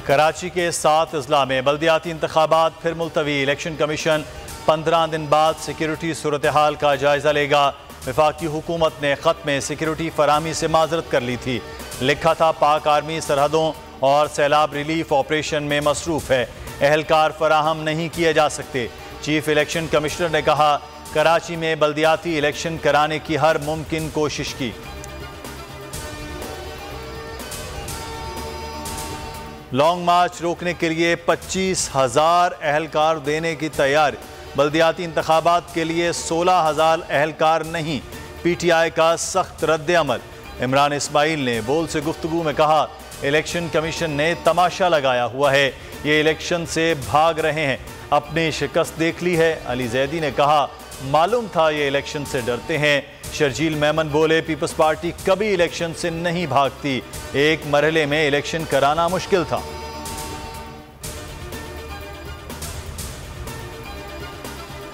कराची के 7 अजला में बल्दियाती इंतखाबात फिर मुलतवी। इलेक्शन कमीशन 15 दिन बाद सिक्योरिटी सूरत हाल का जायजा लेगा। वफाकी हुकूमत ने खत में सिक्योरिटी फराहमी से माजरत कर ली थी। लिखा था पाक आर्मी सरहदों और सैलाब रिलीफ ऑपरेशन में मसरूफ है, एहलकार फराहम नहीं किए जा सकते। चीफ इलेक्शन कमिश्नर ने कहा कराची में बल्दियाती इलेक्शन कराने की हर मुमकिन कोशिश की। लॉन्ग मार्च रोकने के लिए 25,000 एहलकार देने की तैयारी। बल्दियाती इंतखाबात के लिए 16,000 एहलकार नहीं, PTI का सख्त रद्द अमल। इमरान इस्माइल ने बोल से गुफ्तगू में कहा इलेक्शन कमीशन ने तमाशा लगाया हुआ है, ये इलेक्शन से भाग रहे हैं, अपनी शिकस्त देख ली है। अली जैदी ने कहा मालूम था ये इलेक्शन से डरते हैं। शर्जील मेमन बोले पीपल्स पार्टी कभी इलेक्शन से नहीं भागती, एक मरहले में इलेक्शन कराना मुश्किल था।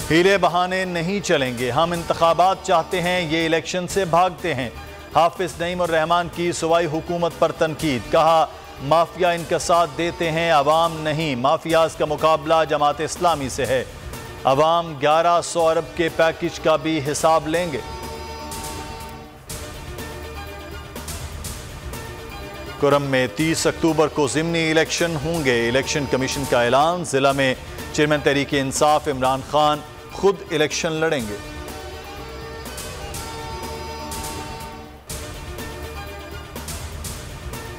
हीले बहाने नहीं चलेंगे, हम इंतखाबात चाहते हैं, ये इलेक्शन से भागते हैं। हाफिज नईम और रहमान की सूबाई हुकूमत पर तनकीद। कहा माफिया इनका साथ देते हैं, अवाम नहीं। माफियाज का मुकाबला जमात इस्लामी से है, अवाम 1100 अरब के पैकेज का भी हिसाब लेंगे। कुरम में 30 अक्टूबर को ज़िमनी इलेक्शन होंगे। इलेक्शन कमीशन का ऐलान। जिला में चेयरमैन तहरीक इंसाफ इमरान खान खुद इलेक्शन लड़ेंगे।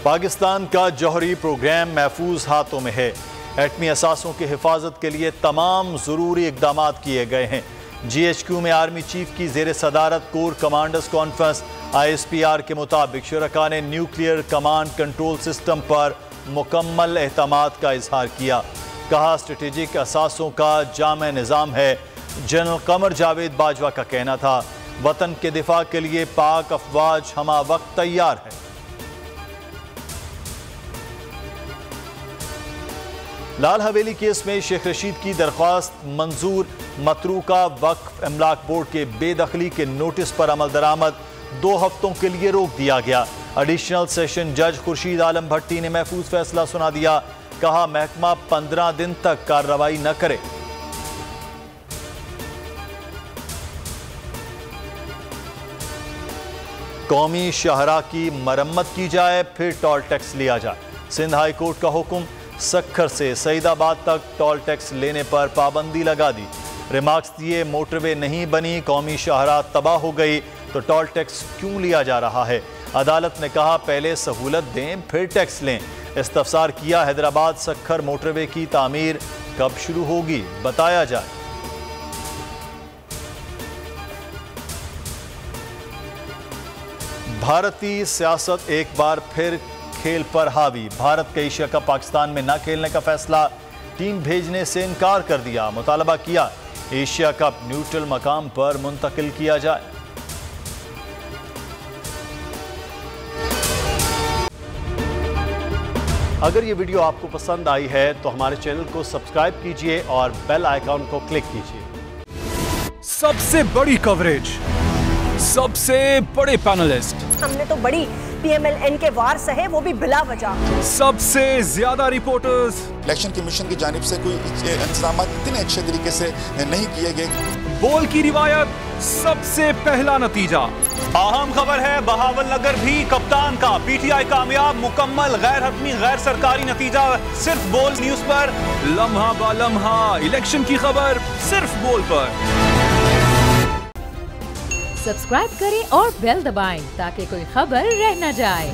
पाकिस्तान का जौहरी प्रोग्राम महफूज हाथों में है। एटमी असासों की हिफाजत के लिए तमाम ज़रूरी इकदाम किए गए हैं। GHQ में आर्मी चीफ की ज़ेर सदारत कोर कमांडर्स कॉन्फ्रेंस। ISPR के मुताबिक शुरका ने न्यूक्लियर कमांड कंट्रोल सिस्टम पर मुकम्मल एहतमाद का इजहार किया। कहा स्ट्रेटेजिक असासों का जामे निज़ाम है। जनरल कमर जावेद बाजवा का कहना था वतन के दिफा के लिए पाक अफवाज हमा वक्त तैयार है। लाल हवेली केस में शेख रशीद की दरख्वास्त मंजूर। मतरूका वक्फ अमलाक बोर्ड के बेदखली के नोटिस पर अमल दरामद 2 हफ्तों के लिए रोक दिया गया। एडिशनल सेशन जज खुर्शीद आलम भट्टी ने महफूज फैसला सुना दिया। कहा महकमा 15 दिन तक कार्रवाई न करे। कौमी शाहरा की मरम्मत की जाए, फिर टोल टैक्स लिया जाए। सिंध हाई कोर्ट का हुक्म। सक्खर से सईदाबाद तक टोल टैक्स लेने पर पाबंदी लगा दी। रिमार्क्स दिए मोटरवे नहीं बनी, कौमी शाहरा तबाह हो गई तो टोल टैक्स क्यों लिया जा रहा है। अदालत ने कहा पहले सहूलत दें फिर टैक्स लें। इस्तफसार किया हैदराबाद सक्खर मोटरवे की तामीर कब शुरू होगी, बताया जाए। भारतीय सियासत एक बार फिर खेल पर हावी। भारत का एशिया कप पाकिस्तान में न खेलने का फैसला। टीम भेजने से इनकार कर दिया। मुतालबा किया एशिया कप न्यूट्रल मकाम पर मुंतकिल किया जाए। अगर ये वीडियो आपको पसंद आई है तो हमारे चैनल को सब्सक्राइब कीजिए और बेल आइकॉन को क्लिक कीजिए। सबसे बड़ी कवरेज, सबसे बड़े पैनलिस्ट, हमने तो बड़ी PMLN के वार सहे, वो भी बिला वजह। सबसे ज्यादा रिपोर्टर्स। इलेक्शन कमीशन की जानिब से कोई इंतजाम इतने अच्छे तरीके से नहीं किए गए। बोल की रिवायत, सबसे पहला नतीजा। अहम खबर है बहावल नगर भी कप्तान का। PTI कामयाब, मुकम्मल गैर हतमी गैर सरकारी नतीजा सिर्फ बोल न्यूज पर। लम्हा बा लम्हा इलेक्शन की खबर सिर्फ बोल पर। सब्सक्राइब करें और बेल दबाएं ताकि कोई खबर रह न जाए।